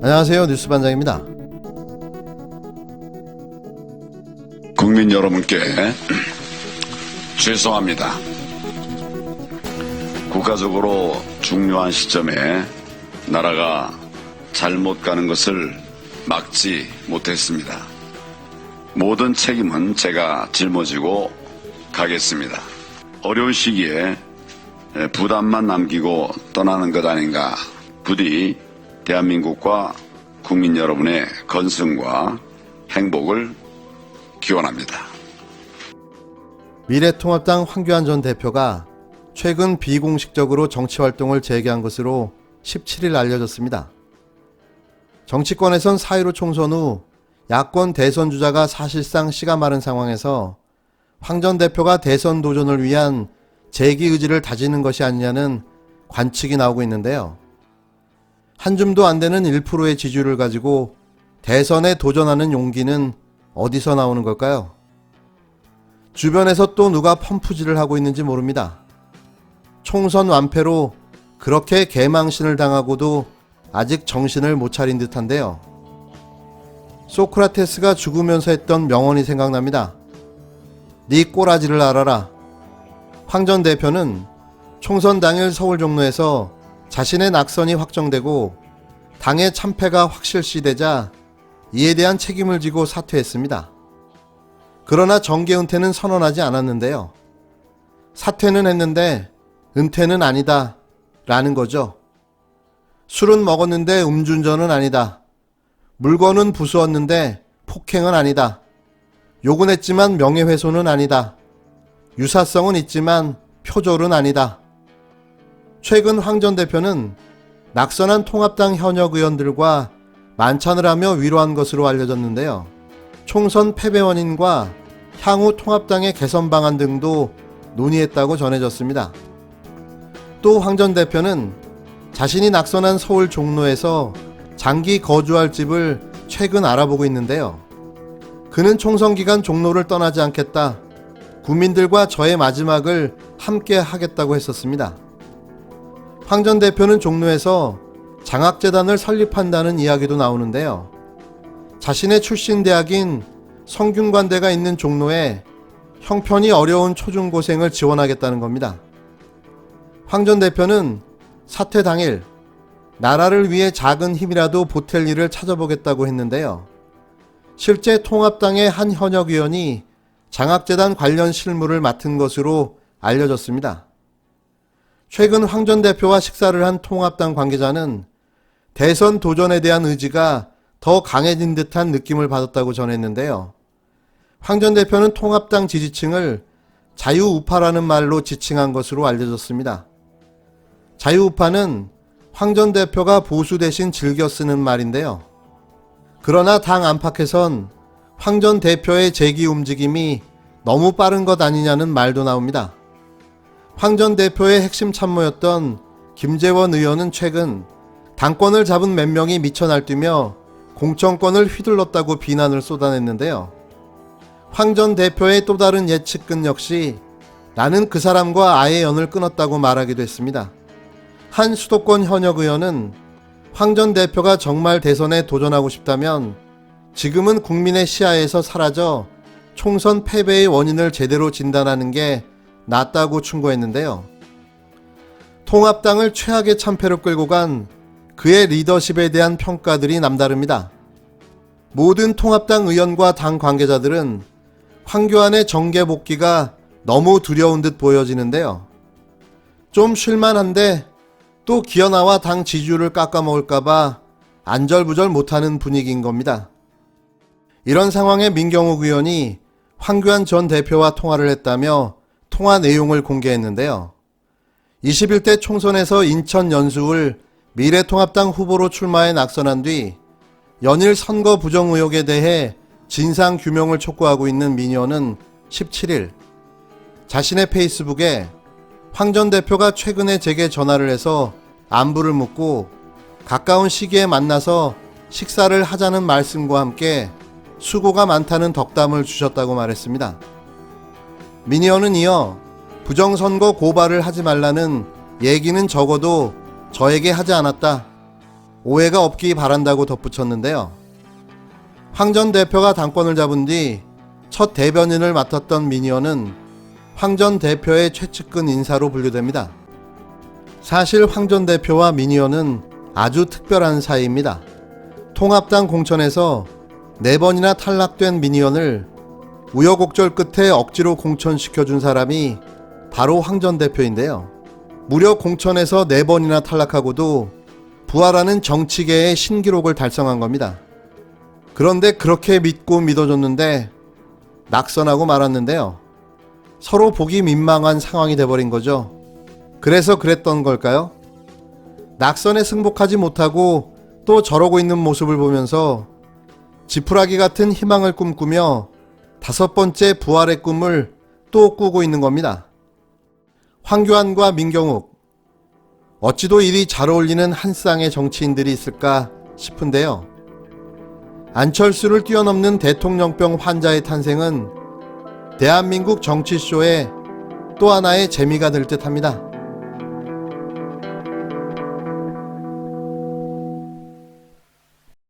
안녕하세요. 뉴스반장입니다. 국민 여러분께 죄송합니다. 국가적으로 중요한 시점에 나라가 잘못 가는 것을 막지 못했습니다. 모든 책임은 제가 짊어지고 가겠습니다. 어려운 시기에 부담만 남기고 떠나는 것 아닌가. 부디 대한민국과 국민 여러분의 건승과 행복을 기원합니다. 미래통합당 황교안 전 대표가 최근 비공식적으로 정치활동을 재개한 것으로 17일 알려졌습니다. 정치권에선 4.15 총선 후 야권 대선 주자가 사실상 씨가 마른 상황에서 황 전 대표가 대선 도전을 위한 재기 의지를 다지는 것이 아니냐는 관측이 나오고 있는데요. 한 줌도 안 되는 1%의 지지율을 가지고 대선에 도전하는 용기는 어디서 나오는 걸까요? 주변에서 또 누가 펌프질을 하고 있는지 모릅니다. 총선 완패로 그렇게 개망신을 당하고도 아직 정신을 못 차린 듯한데요. 소크라테스가 죽으면서 했던 명언이 생각납니다. 네 꼬라지를 알아라. 황 전 대표는 총선 당일 서울 종로에서 자신의 낙선이 확정되고 당의 참패가 확실시되자 이에 대한 책임을 지고 사퇴했습니다. 그러나 정계 은퇴는 선언하지 않았는데요. 사퇴는 했는데 은퇴는 아니다 라는 거죠. 술은 먹었는데 음주운전은 아니다. 물건은 부수었는데 폭행은 아니다. 욕은 했지만 명예훼손은 아니다. 유사성은 있지만 표절은 아니다. 최근 황 전 대표는 낙선한 통합당 현역 의원들과 만찬을 하며 위로한 것으로 알려졌는데요. 총선 패배 원인과 향후 통합당의 개선 방안 등도 논의했다고 전해졌습니다. 또 황 전 대표는 자신이 낙선한 서울 종로에서 장기 거주할 집을 최근 알아보고 있는데요. 그는 총선 기간 종로를 떠나지 않겠다. 국민들과 저의 마지막을 함께 하겠다고 했었습니다. 황 전 대표는 종로에서 장학재단을 설립한다는 이야기도 나오는데요. 자신의 출신 대학인 성균관대가 있는 종로에 형편이 어려운 초중고생을 지원하겠다는 겁니다. 황 전 대표는 사퇴 당일 나라를 위해 작은 힘이라도 보탤 일을 찾아보겠다고 했는데요. 실제 통합당의 한 현역 의원이 장학재단 관련 실무를 맡은 것으로 알려졌습니다. 최근 황 전 대표와 식사를 한 통합당 관계자는 대선 도전에 대한 의지가 더 강해진 듯한 느낌을 받았다고 전했는데요. 황 전 대표는 통합당 지지층을 자유우파라는 말로 지칭한 것으로 알려졌습니다. 자유우파는 황 전 대표가 보수 대신 즐겨 쓰는 말인데요. 그러나 당 안팎에선 황 전 대표의 재기 움직임이 너무 빠른 것 아니냐는 말도 나옵니다. 황 전 대표의 핵심 참모였던 김재원 의원은 최근 당권을 잡은 몇 명이 미쳐 날뛰며 공천권을 휘둘렀다고 비난을 쏟아냈는데요. 황 전 대표의 또 다른 예측근 역시 나는 그 사람과 아예 연을 끊었다고 말하기도 했습니다. 한 수도권 현역 의원은 황 전 대표가 정말 대선에 도전하고 싶다면 지금은 국민의 시야에서 사라져 총선 패배의 원인을 제대로 진단하는 게 낫다고 충고했는데요. 통합당을 최악의 참패로 끌고 간 그의 리더십에 대한 평가들이 남다릅니다. 모든 통합당 의원과 당 관계자들은 황교안의 정계 복귀가 너무 두려운 듯 보여지는데요. 좀 쉴만한데 또 기어나와 당 지지율을 깎아먹을까봐 안절부절 못하는 분위기인 겁니다. 이런 상황에 민경욱 의원이 황교안 전 대표와 통화를 했다며 통화 내용을 공개했는데요. 21대 총선에서 인천 연수을 미래통합당 후보로 출마해 낙선한 뒤 연일 선거 부정 의혹에 대해 진상규명을 촉구하고 있는 민 의원은 17일 자신의 페이스북에 황 전 대표가 최근에 제게 전화를 해서 안부를 묻고 가까운 시기에 만나서 식사를 하자는 말씀과 함께 수고가 많다는 덕담을 주셨다고 말했습니다. 민 의원은 이어 부정선거 고발을 하지 말라는 얘기는 적어도 저에게 하지 않았다. 오해가 없기 바란다고 덧붙였는데요. 황 전 대표가 당권을 잡은 뒤 첫 대변인을 맡았던 미니언은 황 전 대표의 최측근 인사로 분류됩니다. 사실 황 전 대표와 미니언은 아주 특별한 사이입니다. 통합당 공천에서 4번이나 탈락된 미니언을 우여곡절 끝에 억지로 공천시켜준 사람이 바로 황 전 대표인데요. 무려 공천에서 4번이나 탈락하고도 부활하는 정치계의 신기록을 달성한 겁니다. 그런데 그렇게 믿고 믿어줬는데 낙선하고 말았는데요. 서로 보기 민망한 상황이 돼버린 거죠. 그래서 그랬던 걸까요? 낙선에 승복하지 못하고 또 저러고 있는 모습을 보면서 지푸라기 같은 희망을 꿈꾸며 5번째 부활의 꿈을 또 꾸고 있는 겁니다. 황교안과 민경욱, 어찌도 이리 잘 어울리는 한 쌍의 정치인들이 있을까 싶은데요. 안철수를 뛰어넘는 대통령병 환자의 탄생은 대한민국 정치쇼의 또 하나의 재미가 될 듯합니다.